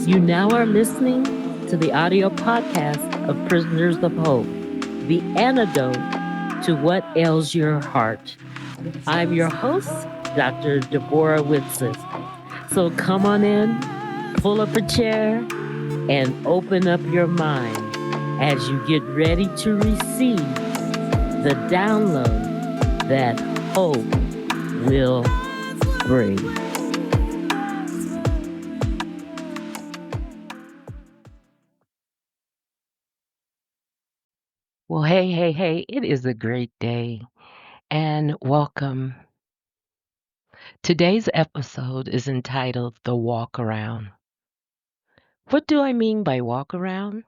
You now are listening to the audio podcast of Prisoners of Hope, the antidote to what ails your heart. I'm your host, Dr. Debbora Whitson. So come on in, pull up a chair, and open up your mind as you get ready to receive the download that hope will bring. Well, hey, it is a great day and welcome. Today's episode is entitled The Walk Around. What do I mean by walk around?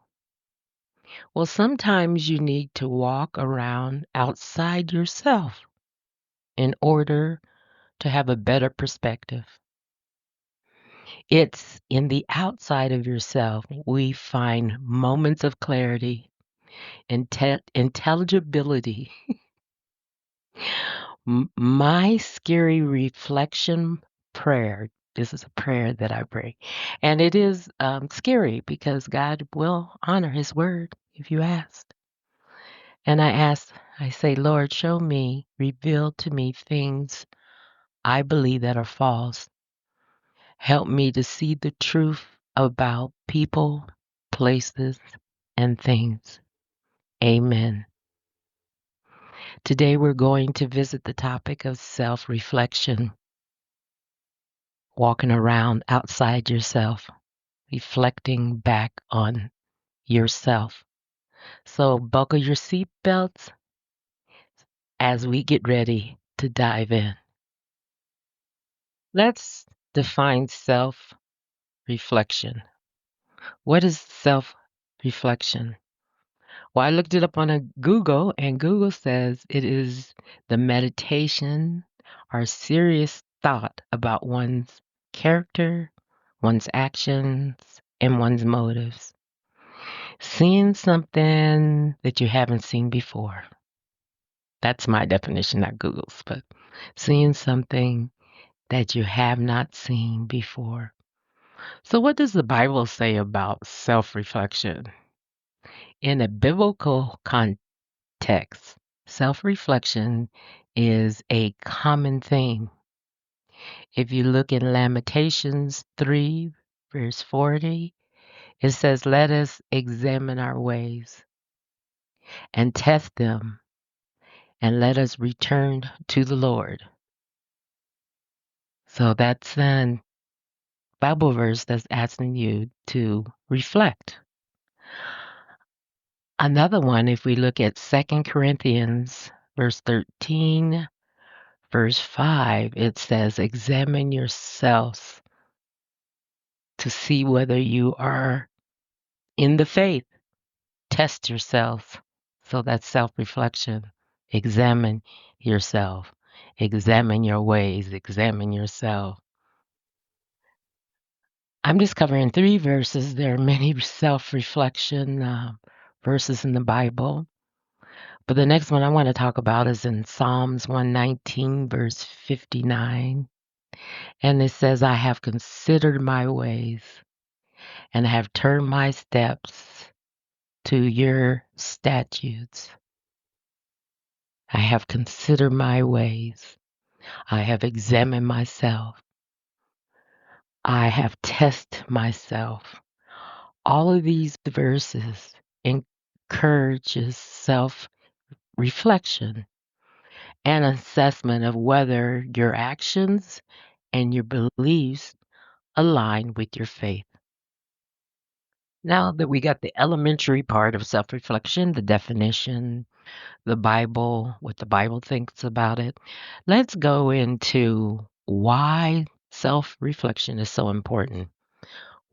Well, sometimes you need to walk around outside yourself in order to have a better perspective. It's in the outside of yourself we find moments of clarity, intelligibility. My scary reflection prayer. This is a prayer that I pray. And it is scary because God will honor his word if you ask. And I say, Lord, show me, reveal to me things I believe that are false. Help me to see the truth about people, places, and things. Amen. Today we're going to visit the topic of self-reflection, walking around outside yourself, reflecting back on yourself. So buckle your seatbelts as we get ready to dive in. Let's define self-reflection. What is self-reflection? Well, I looked it up on a Google, and Google says it is the meditation or serious thought about one's character, one's actions, and one's motives. Seeing something that you haven't seen before. That's my definition, not Google's, but seeing something that you have not seen before. So, what does the Bible say about self reflection? In a biblical context, self reflection is a common theme. If you look in Lamentations 3, verse 40, it says, let us examine our ways and test them, and let us return to the Lord. So that's an Bible verse that's asking you to reflect. Another one, if we look at 2 Corinthians verse 13, verse 5, it says, examine yourselves to see whether you are in the faith. Test yourself. So that's self-reflection. Examine yourself. Examine your ways. Examine yourself. I'm just covering 3 verses. There are many self-reflection verses in the Bible. But the next one I want to talk about is in Psalms 119, verse 59. And it says, I have considered my ways and have turned my steps to your statutes. I have considered my ways. I have examined myself. I have tested myself. All of these verses encourages self-reflection and assessment of whether your actions and your beliefs align with your faith. Now that we got the elementary part of self-reflection, the definition, the Bible, what the Bible thinks about it, let's go into why self-reflection is so important.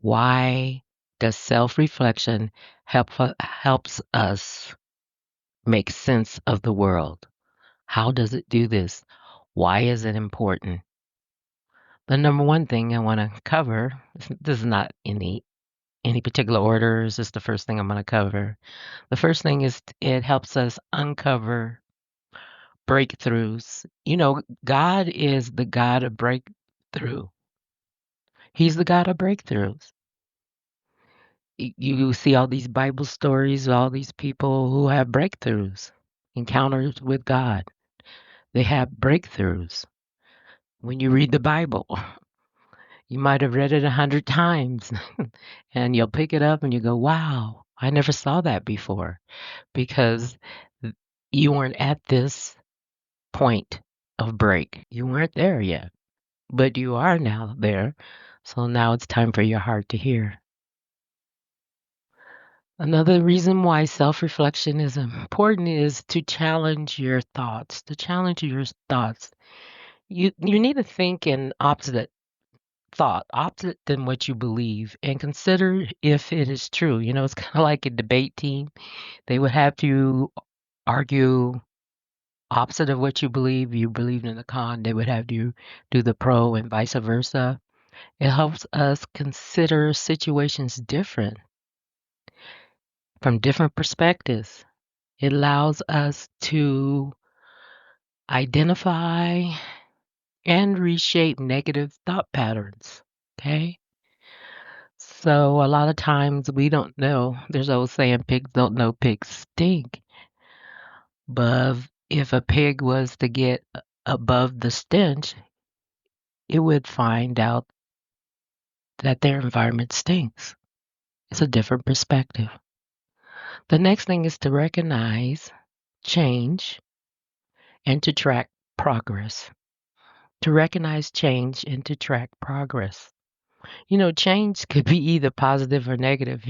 Why does self-reflection helps us make sense of the world? How does it do this? Why is it important? The number one thing I want to cover, this is not any particular order, is just the first thing I'm going to cover. The first thing is it helps us uncover breakthroughs. You know, God is the God of breakthrough. He's the God of breakthroughs. You see all these Bible stories, all these people who have breakthroughs, encounters with God. They have breakthroughs. When you read the Bible, you might have read it 100 times, and you'll pick it up and you go, wow, I never saw that before, because you weren't at this point of break. You weren't there yet, but you are now there. So now it's time for your heart to hear. Another reason why self-reflection is important is to challenge your thoughts. To challenge your thoughts. You need to think in opposite thought, opposite than what you believe, and consider if it is true. It's kind of like a debate team. They would have to argue opposite of what you believe. You believed in the con, they would have you do the pro, and vice versa. It helps us consider situations different from different perspectives. It allows us to identify and reshape negative thought patterns. Okay. So a lot of times we don't know. There's an old saying, pigs don't know pigs stink. But if a pig was to get above the stench, it would find out that their environment stinks. It's a different perspective. The next thing is to recognize change and to track progress. To recognize change and to track progress. Change could be either positive or negative.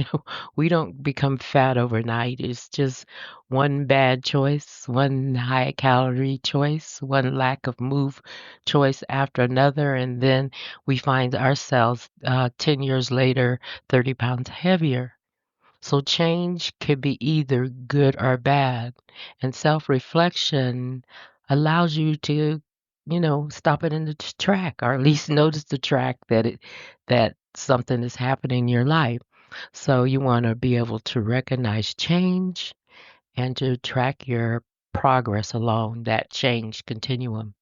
We don't become fat overnight. It's just one bad choice, one high calorie choice, one lack of move choice after another. And then we find ourselves 10 years later, 30 pounds heavier. So change could be either good or bad. And self-reflection allows you to, stop it in the track, or at least notice the track that something is happening in your life. So you want to be able to recognize change and to track your progress along that change continuum.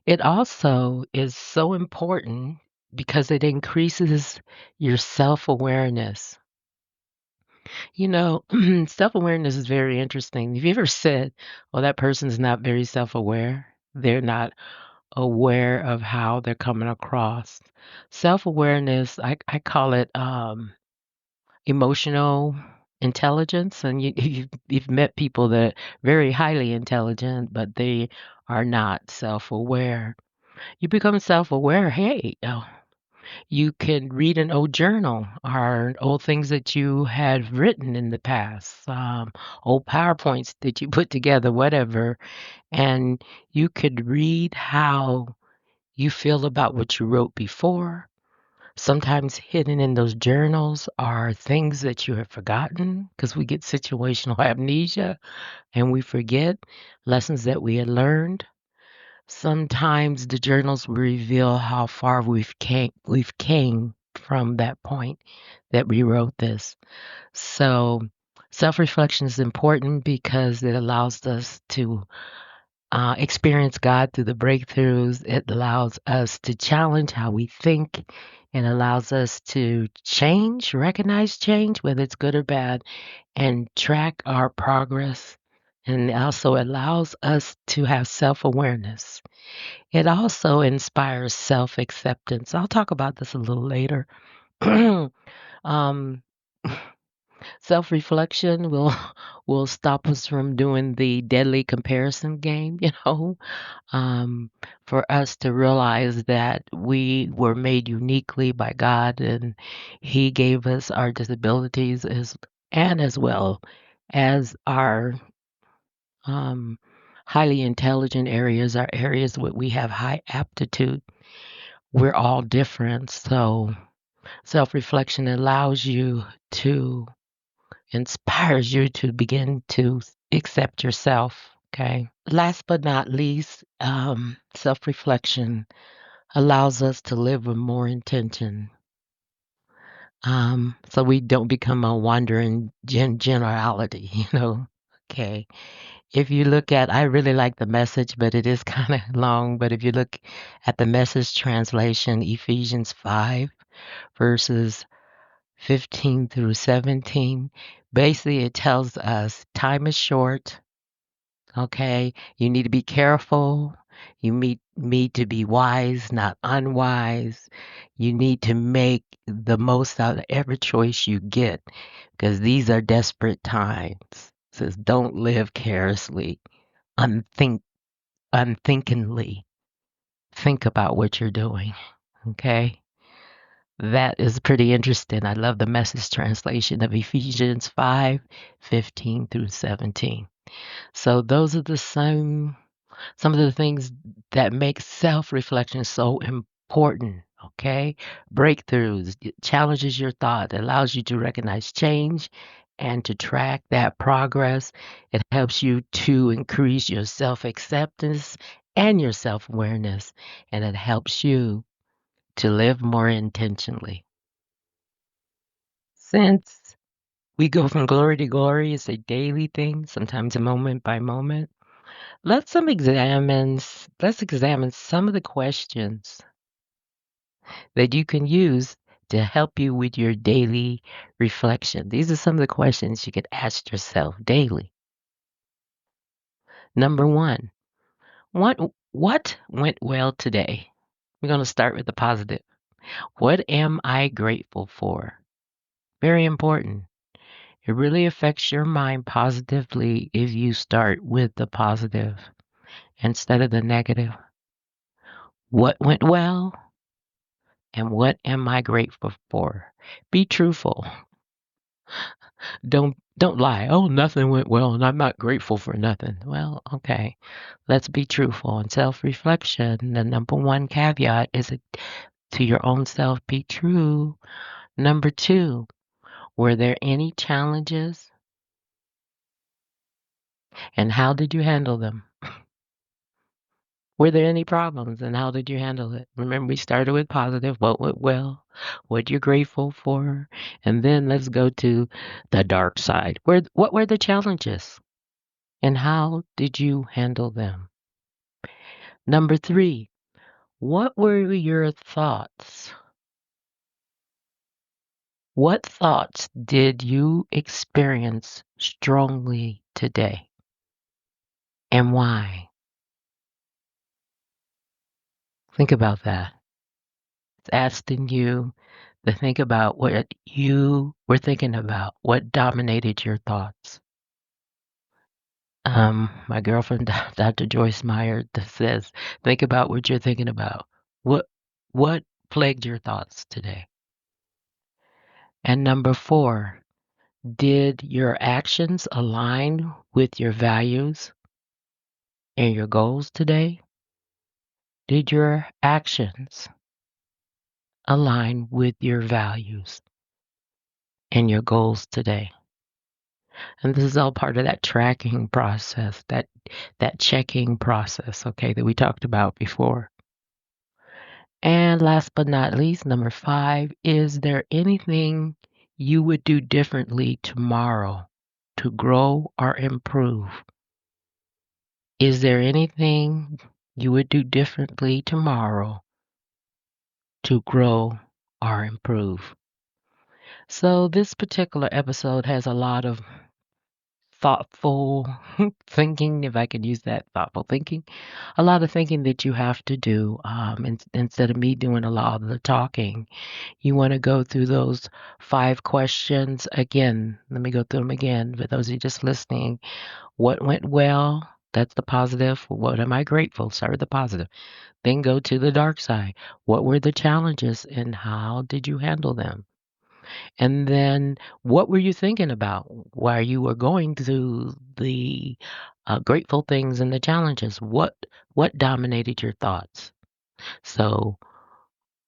It also is so important because it increases your self-awareness. Self-awareness is very interesting. Have you ever said, well, that person's not very self-aware? They're not aware of how they're coming across. Self-awareness, I call it emotional intelligence. And you've met people that are very highly intelligent, but they are not self-aware. You become self-aware. Hey, you can read an old journal or old things that you had written in the past, old PowerPoints that you put together, whatever, and you could read how you feel about what you wrote before. Sometimes hidden in those journals are things that you have forgotten because we get situational amnesia and we forget lessons that we had learned. Sometimes the journals reveal how far we've came from that point that we wrote this. So self-reflection is important because it allows us to experience God through the breakthroughs. It allows us to challenge how we think. It allows us to change, recognize change, whether it's good or bad, and track our progress. And it also allows us to have self-awareness. It also inspires self-acceptance. I'll talk about this a little later. um, self-reflection will will stop us from doing the deadly comparison game, for us to realize that we were made uniquely by God and He gave us our disabilities as well as our um, highly intelligent areas, our areas where we have high aptitude. We're all different. So self reflection allows you to, inspires you to begin to accept yourself. Okay. Last but not least, self reflection allows us to live with more intention. So we don't become a wandering generality, Okay. If you look at, I really like the Message, but it is kind of long. But if you look at the Message translation, Ephesians 5, verses 15 through 17. Basically, it tells us time is short. Okay, you need to be careful. You need to be wise, not unwise. You need to make the most out of every choice you get because these are desperate times. It says don't live carelessly, unthinkingly. Think about what you're doing. Okay, that is pretty interesting. I love the Message translation of Ephesians 5:15 through 17. So those are some of the things that make self-reflection so important. Okay, breakthroughs, it challenges your thought, allows you to recognize change and to track that progress. It helps you to increase your self-acceptance and your self-awareness, and it helps you to live more intentionally. Since we go from glory to glory, it's a daily thing, sometimes a moment by moment. Let's examine some of the questions that you can use to help you with your daily reflection. These are some of the questions you could ask yourself daily. Number 1, what went well today? We're going to start with the positive. What am I grateful for? Very important. It really affects your mind positively if you start with the positive instead of the negative. What went well? And what am I grateful for? Be truthful. Don't lie. Oh, nothing went well and I'm not grateful for nothing. Well, okay. Let's be truthful. And self-reflection, the number one caveat is to your own self, be true. Number 2, were there any challenges and how did you handle them? Were there any problems and how did you handle it? Remember, we started with positive, what went well, what you're grateful for, and then let's go to the dark side. What were the challenges and how did you handle them? Number 3, what were your thoughts? What thoughts did you experience strongly today and why? Think about that. It's asking you to think about what you were thinking about, what dominated your thoughts. My girlfriend, Dr. Joyce Meyer, says, think about what you're thinking about. What plagued your thoughts today? And number 4, did your actions align with your values and your goals today? Did your actions align with your values and your goals today? And this is all part of that tracking process, that checking process, okay, that we talked about before. And last but not least, number 5, is there anything you would do differently tomorrow to grow or improve? Is there anything you would do differently tomorrow to grow or improve? So this particular episode has a lot of thoughtful thinking, if I could use that, thoughtful thinking. A lot of thinking that you have to do instead of me doing a lot of the talking. You want to go through those 5 questions again. Let me go through them again for those of you just listening. What went well? That's the positive. What am I grateful? Start with the positive. Then go to the dark side. What were the challenges and how did you handle them? And then what were you thinking about while you were going through the grateful things and the challenges? What dominated your thoughts? So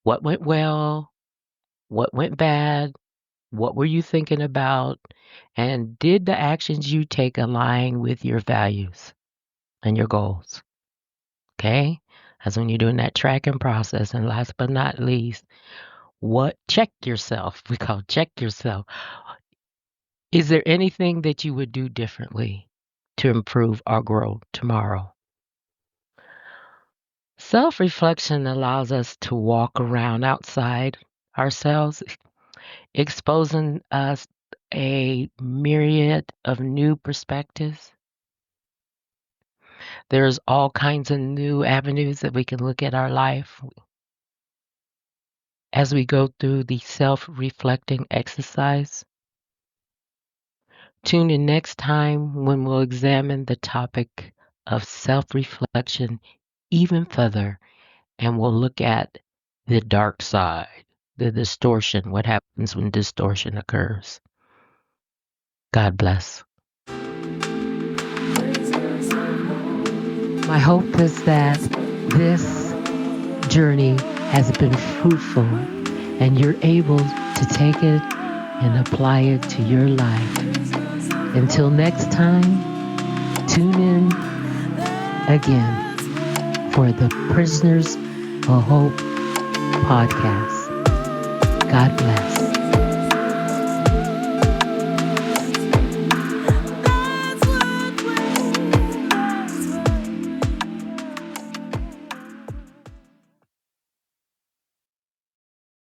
what went well? What went bad? What were you thinking about? And did the actions you take align with your values and your goals? Okay? That's when you're doing that tracking process. And last but not least, check yourself. We call check yourself. Is there anything that you would do differently to improve or grow tomorrow? Self reflection allows us to walk around outside ourselves. exposing us a myriad of new perspectives. There's all kinds of new avenues that we can look at our life as we go through the self-reflecting exercise. Tune in next time when we'll examine the topic of self-reflection even further, and we'll look at the dark side, the distortion, what happens when distortion occurs. God bless. My hope is that this journey has been fruitful and you're able to take it and apply it to your life. Until next time, tune in again for the Prisoners of Hope podcast. God bless.